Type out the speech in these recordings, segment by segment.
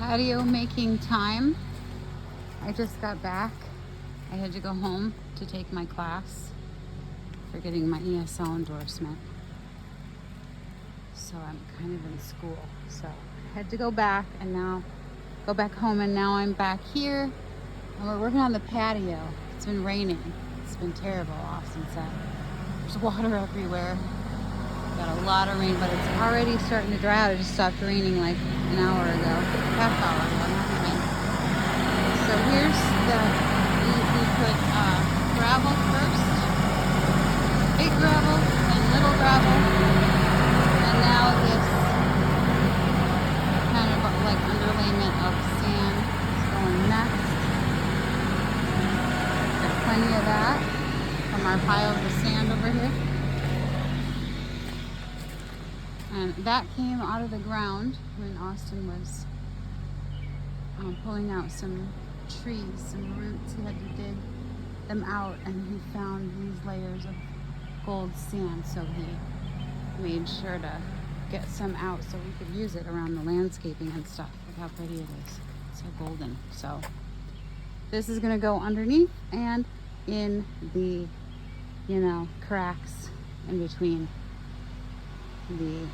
patio making time. I just got back. I had to go home to take my class for getting my ESL endorsement. So I'm kind of in school. So I had to go back and now go back home, and now I'm back here and we're working on the patio. It's been raining. It's been terrible off sunset. There's water everywhere. Got a lot of rain, but it's already starting to dry out. It just stopped raining like an hour ago, half hour ago, not even. So here's we put gravel first, big gravel, then little gravel, and now this kind of like underlayment of sand is going next. Got plenty of that from our piles of sand over here. And that came out of the ground when Austin was pulling out some trees, some roots. He had to dig them out, and he found these layers of gold sand. So he made sure to get some out so we could use it around the landscaping and stuff. Look how pretty it is. It's so golden. So this is gonna go underneath and in the, cracks in between the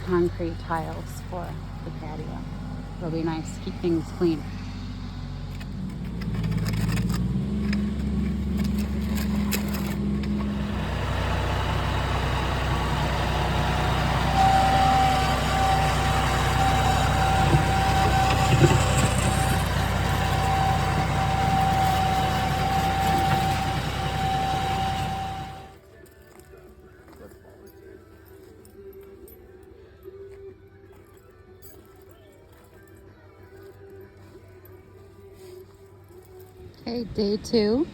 concrete tiles for the patio. It'll be nice to keep things clean. Okay, day 2.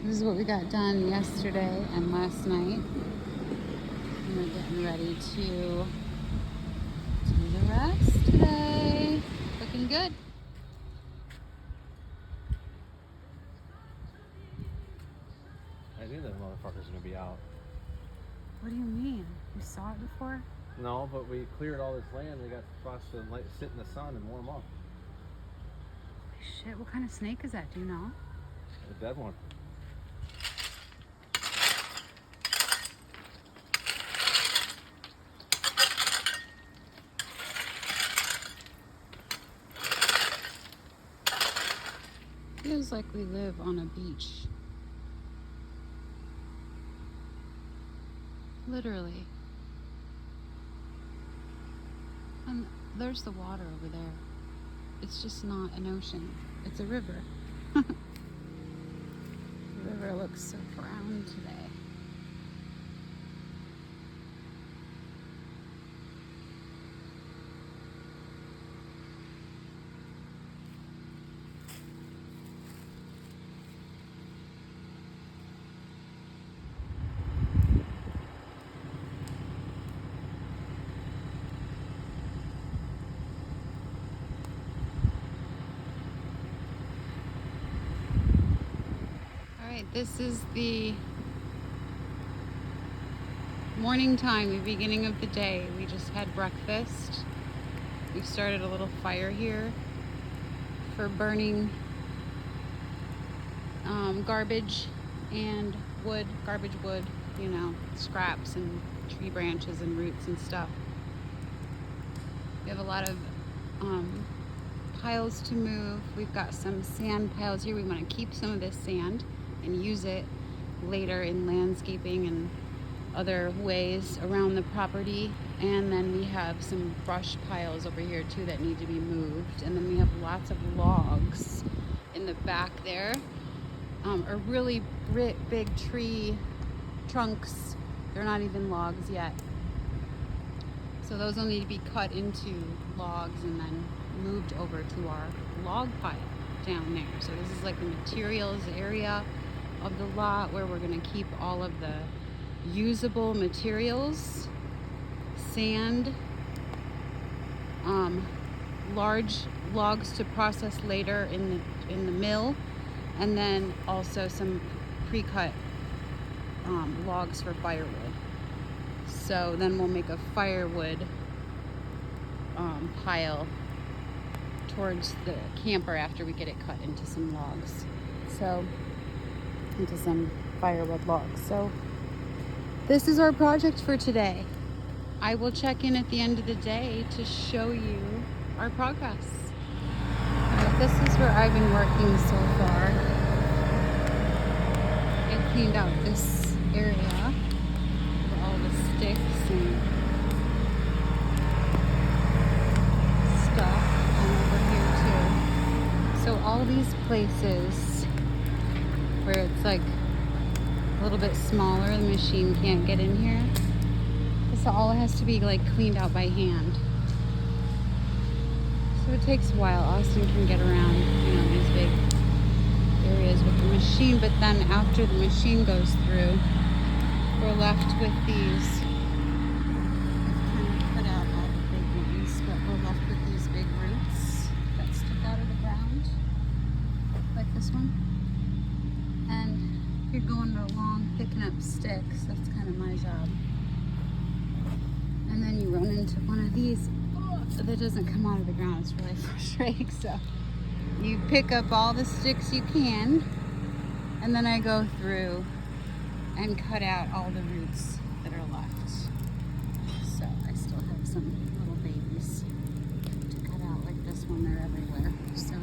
This is what we got done yesterday and last night. And we're getting ready to do the rest today. Looking good. I knew that motherfucker's gonna be out. What do you mean? You saw it before? No, but we cleared all this land. We got spots to sit in the sun and warm up. Shit, what kind of snake is that? Do you know? A dead one. Feels like we live on a beach. Literally. And there's the water over there. It's just not an ocean. It's a river. The river looks so brown today. This is the morning time, the beginning of the day. We just had breakfast. We started a little fire here for burning garbage and wood, garbage wood, scraps and tree branches and roots and stuff. We have a lot of piles to move. We've got some sand piles here. We want to keep some of this sand and use it later in landscaping and other ways around the property. And then we have some brush piles over here too that need to be moved. And then we have lots of logs in the back there, or really big tree trunks. They're not even logs yet. So those will need to be cut into logs and then moved over to our log pile down there. So this is like the materials area of the lot where we're going to keep all of the usable materials, sand, large logs to process later in the mill, and then also some pre-cut logs for firewood. So then we'll make a firewood pile towards the camper after we get it cut into some logs. So, into some firewood logs. So, this is our project for today. I will check in at the end of the day to show you our progress. This is where I've been working so far. I cleaned out this area with all the sticks and stuff, and over here too. So all these places where it's like a little bit smaller, the machine can't get in here. So all it has to be like cleaned out by hand. So it takes a while. Austin can get around, these big areas with the machine, but then after the machine goes through, we're left with these. I've kind of cut out all the big ones, but we're left with these big roots that stick out of the ground, like this one. And if you're going along picking up sticks, that's kind of my job. And then you run into one of these that doesn't come out of the ground. It's really frustrating. So you pick up all the sticks you can, and then I go through and cut out all the roots that are left. So I still have some little babies to cut out, like this one. They're everywhere. So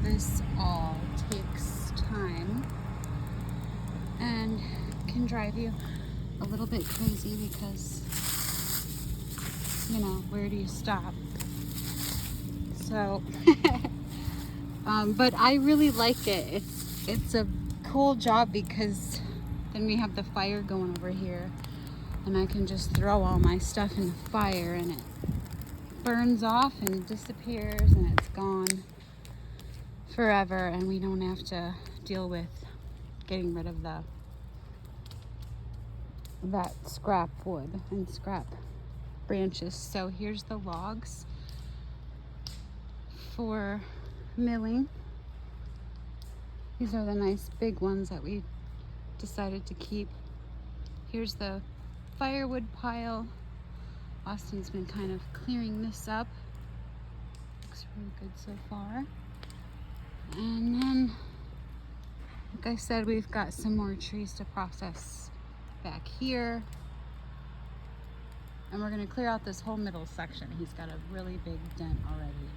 this all takes time and can drive you a little bit crazy because where do you stop? So, but I really like it. It's a cool job because then we have the fire going over here, and I can just throw all my stuff in the fire, and it burns off and disappears, and it's gone forever, and we don't have to deal with getting rid of that scrap wood and scrap branches. So here's the logs for milling. These are the nice big ones that we decided to keep. Here's the firewood pile. Austin's been kind of clearing this up. Looks really good so far. And then, like I said, we've got some more trees to process back here. And we're gonna clear out this whole middle section. He's got a really big dent already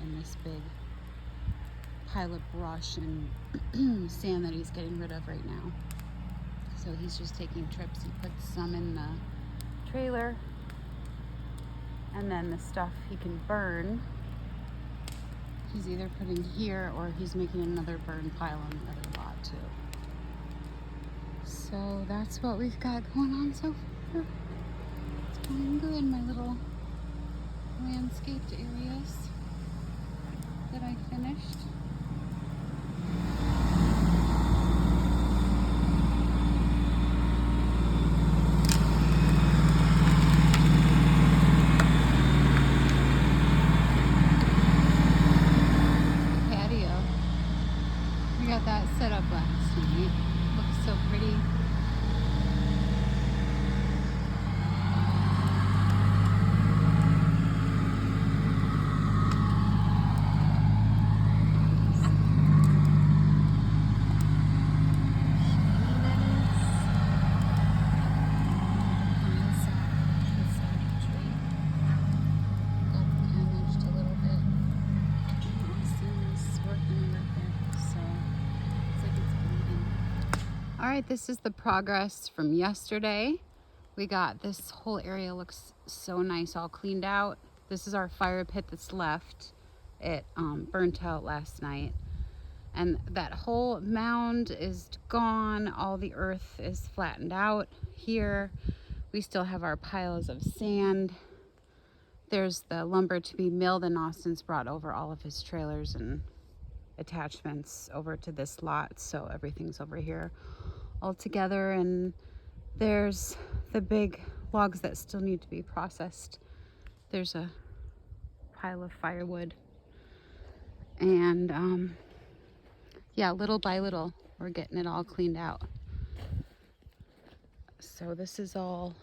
in this big pile of brush and sand that he's getting rid of right now. So he's just taking trips. He puts some in the trailer, and then the stuff he can burn, he's either putting here or he's making another burn pile on the other lot too. So that's what we've got going on so far. Going good in my little landscaped areas that I finished. Patio. We got that set up last night. Looks so pretty. All right, this is the progress from yesterday. We got this whole area looks so nice, all cleaned out. This is our fire pit that's left. It burnt out last night. And that whole mound is gone. All the earth is flattened out here. We still have our piles of sand. There's the lumber to be milled, and Austin's brought over all of his trailers and attachments over to this lot. So everything's over here all together, and there's the big logs that still need to be processed. There's a pile of firewood, and yeah, little by little we're getting it all cleaned out. So this is all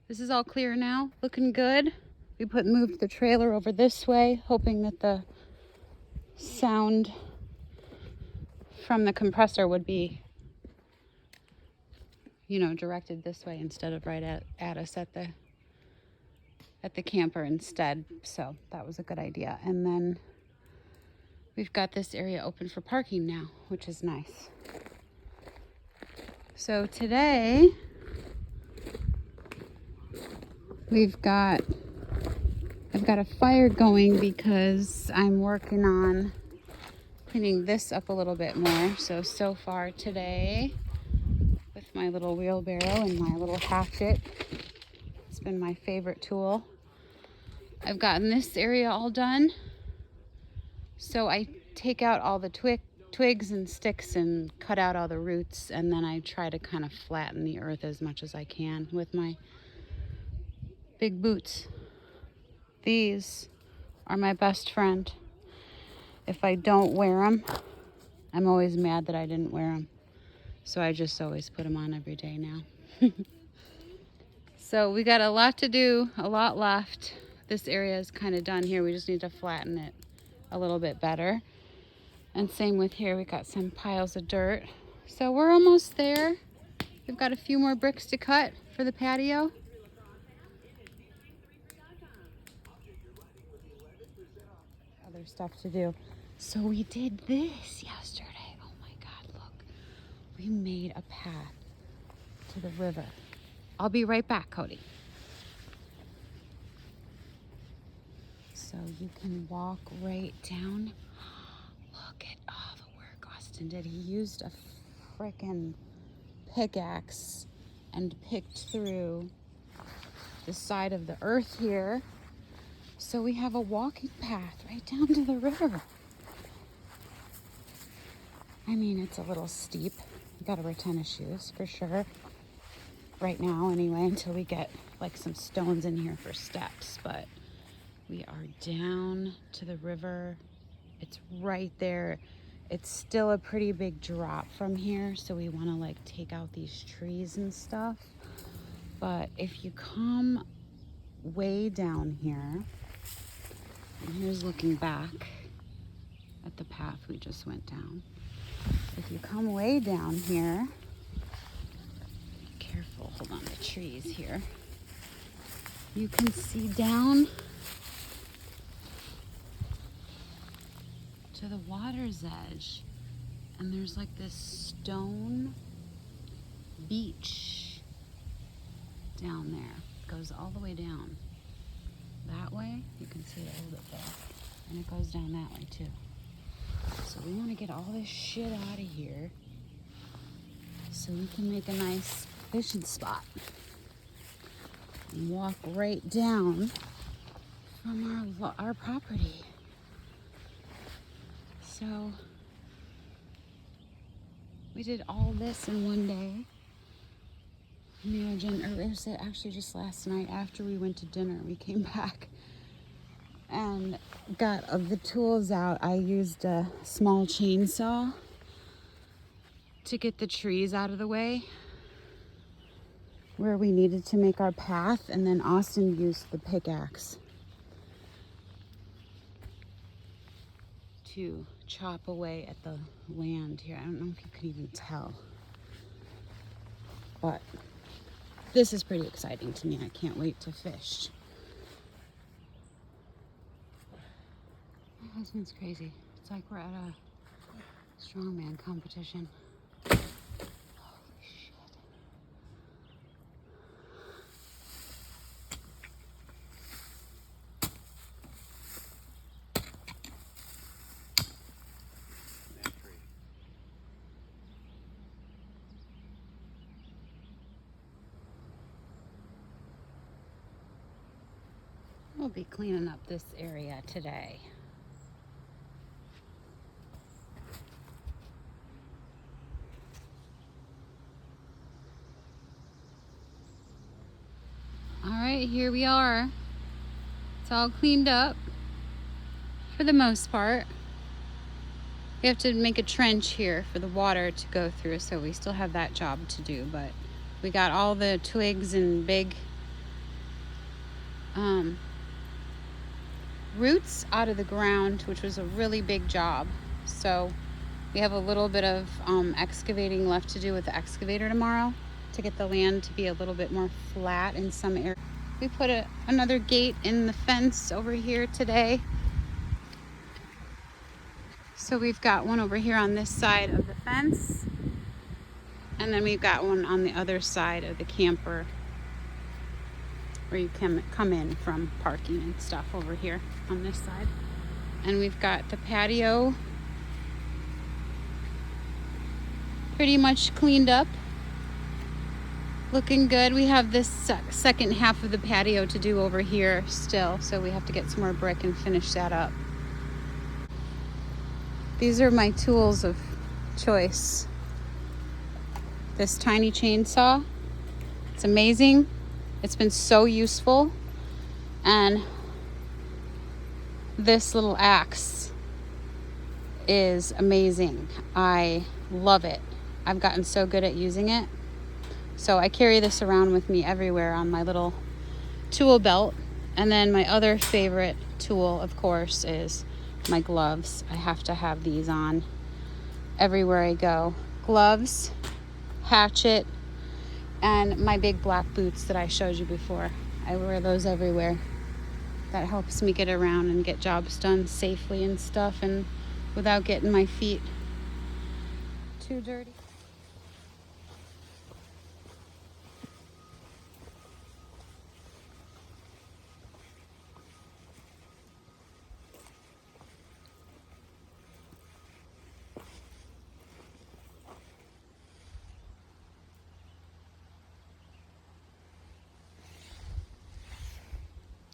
This is all clear now, looking good. We moved the trailer over this way, hoping that the sound from the compressor would be, you know, directed this way instead of right at us at the camper instead. So that was a good idea. And then we've got this area open for parking now, which is nice. So today I've got a fire going because I'm working on cleaning this up a little bit more. So far today, with my little wheelbarrow and my little hatchet, it's been my favorite tool. I've gotten this area all done. So I take out all the twigs and sticks and cut out all the roots, and then I try to kind of flatten the earth as much as I can with my big boots. These are my best friend. If I don't wear them, I'm always mad that I didn't wear them. So I just always put them on every day now. So we got a lot to do, a lot left. This area is kind of done here. We just need to flatten it a little bit better. And same with here, we got some piles of dirt. So we're almost there. We've got a few more bricks to cut for the patio. Other stuff to do. So we did this yesterday. Oh my God, look. We made a path to the river. I'll be right back, Cody. So you can walk right down. Look at all the work Austin did. He used a frickin' pickaxe and picked through the side of the earth here. So we have a walking path right down to the river. I mean, it's a little steep. You gotta wear tennis shoes for sure. Right now anyway, until we get like some stones in here for steps. But we are down to the river. It's right there. It's still a pretty big drop from here, so we want to like take out these trees and stuff. But if you come way down here, and here's looking back at the path we just went down. If you come way down here, careful, hold on to trees here. You can see down to the water's edge, and there's like this stone beach down there. It goes all the way down that way. You can see it a little bit there, and it goes down that way too. So we want to get all this shit out of here so we can make a nice fishing spot and walk right down from our property. So we did all this in one day. It was actually just last night after we went to dinner. We came back and got the tools out. I used a small chainsaw to get the trees out of the way where we needed to make our path, and then Austin used the pickaxe to chop away at the land here. I don't know if you can even tell, but this is pretty exciting to me. I can't wait to fish. My husband's crazy. It's like we're at a strongman competition. Holy shit. We'll be cleaning up this area today. All right, here we are. It's all cleaned up for the most part. We have to make a trench here for the water to go through, so we still have that job to do, but we got all the twigs and big roots out of the ground, which was a really big job. So we have a little bit of excavating left to do with the excavator tomorrow to get the land to be a little bit more flat in some areas. We put another gate in the fence over here today. So we've got one over here on this side of the fence. And then we've got one on the other side of the camper where you can come in from parking and stuff over here on this side. And we've got the patio pretty much cleaned up. Looking good. We have this second half of the patio to do over here still. So we have to get some more brick and finish that up. These are my tools of choice. This tiny chainsaw, it's amazing. It's been so useful. And this little axe is amazing. I love it. I've gotten so good at using it. So I carry this around with me everywhere on my little tool belt. And then my other favorite tool, of course, is my gloves. I have to have these on everywhere I go. Gloves, hatchet, and my big black boots that I showed you before. I wear those everywhere. That helps me get around and get jobs done safely and stuff, and without getting my feet too dirty.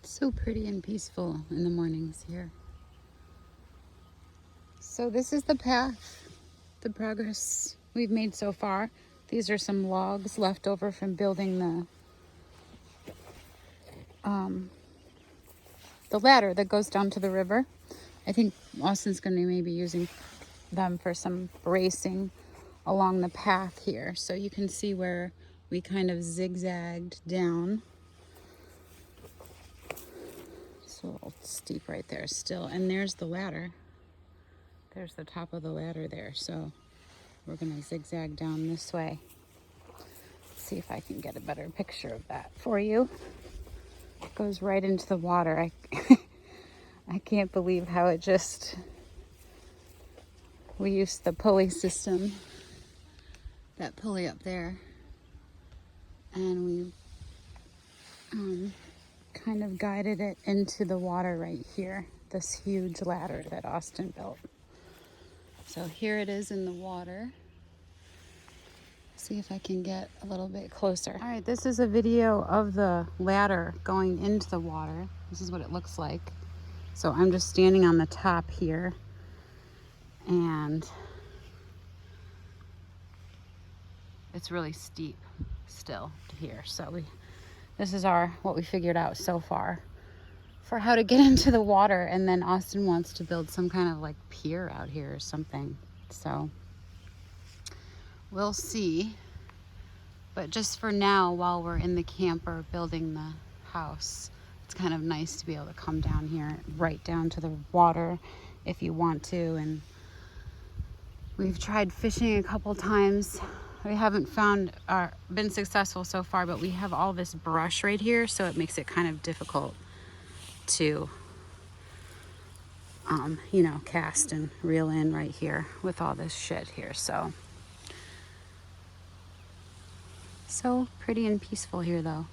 So pretty and peaceful in the mornings here. So this is the path, the progress we've made so far. These are some logs left over from building the ladder that goes down to the river. I think Austin's going to be maybe using them for some bracing along the path here. So you can see where we kind of zigzagged down. It's a little steep right there still. And there's the ladder. There's the top of the ladder there. So we're going to zigzag down this way. Let's see if I can get a better picture of that for you. It goes right into the water. I can't believe how it just... We used the pulley system, that pulley up there, and we kind of guided it into the water right here, this huge ladder that Austin built. So here it is in the water. See if I can get a little bit closer. All right, this is a video of the ladder going into the water. This is what it looks like. So I'm just standing on the top here, and it's really steep still to here. So this is what we figured out so far for how to get into the water. And then Austin wants to build some kind of like pier out here or something. So we'll see. But just for now, while we're in the camper building the house, it's kind of nice to be able to come down here, right down to the water if you want to. And we've tried fishing a couple times. We haven't been successful so far, but we have all this brush right here, so it makes it kind of difficult to, cast and reel in right here with all this shit here. So pretty and peaceful here, though.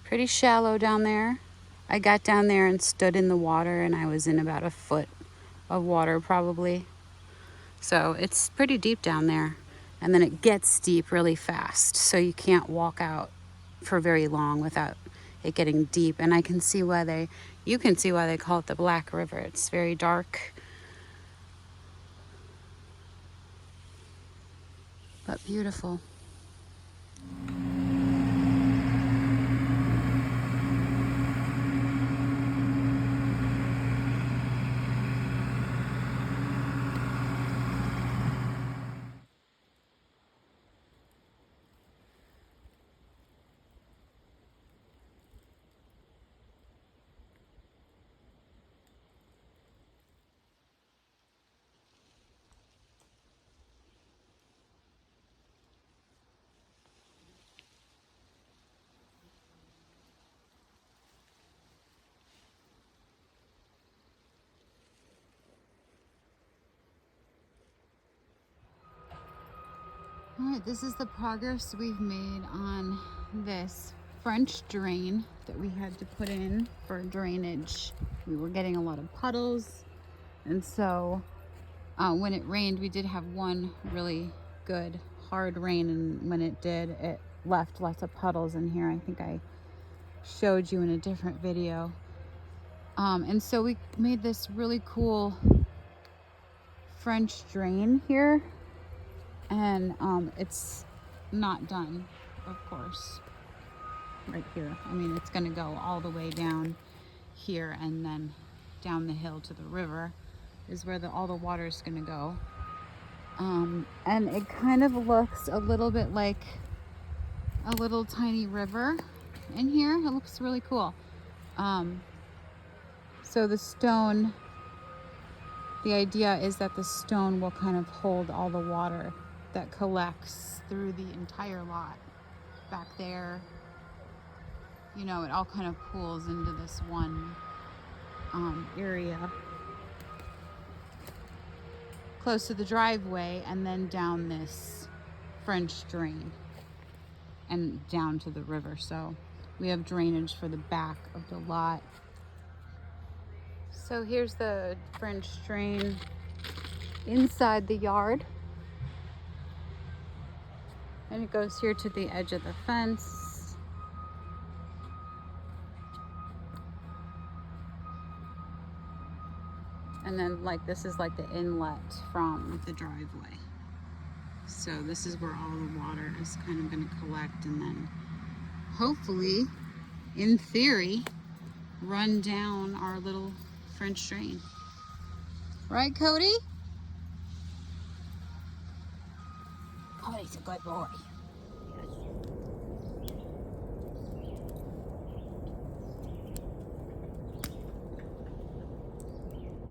Pretty shallow down there. I got down there and stood in the water, and I was in about a foot of water probably. So it's pretty deep down there, and then it gets deep really fast, so you can't walk out for very long without it getting deep. And you can see why they call it the Black River. It's very dark, but beautiful. All right, this is the progress we've made on this French drain that we had to put in for drainage. We were getting a lot of puddles, and so when it rained, we did have one really good hard rain, and when it did, it left lots of puddles in here. I think I showed you in a different video. And so we made this really cool French drain here, and it's not done, of course, right here. I mean, it's gonna go all the way down here, and then down the hill to the river is where all the water is gonna go. And it kind of looks a little bit like a little tiny river in here. It looks really cool. So the stone, the idea is that the stone will kind of hold all the water that collects through the entire lot. Back there, you know, it all kind of pools into this one area close to the driveway, and then down this French drain and down to the river. So we have drainage for the back of the lot. So here's the French drain inside the yard, and it goes here to the edge of the fence. And then this is like the inlet from the driveway. So this is where all the water is kind of going to collect, and then hopefully, in theory, run down our little French drain. Right, Cody? Cody's a good boy.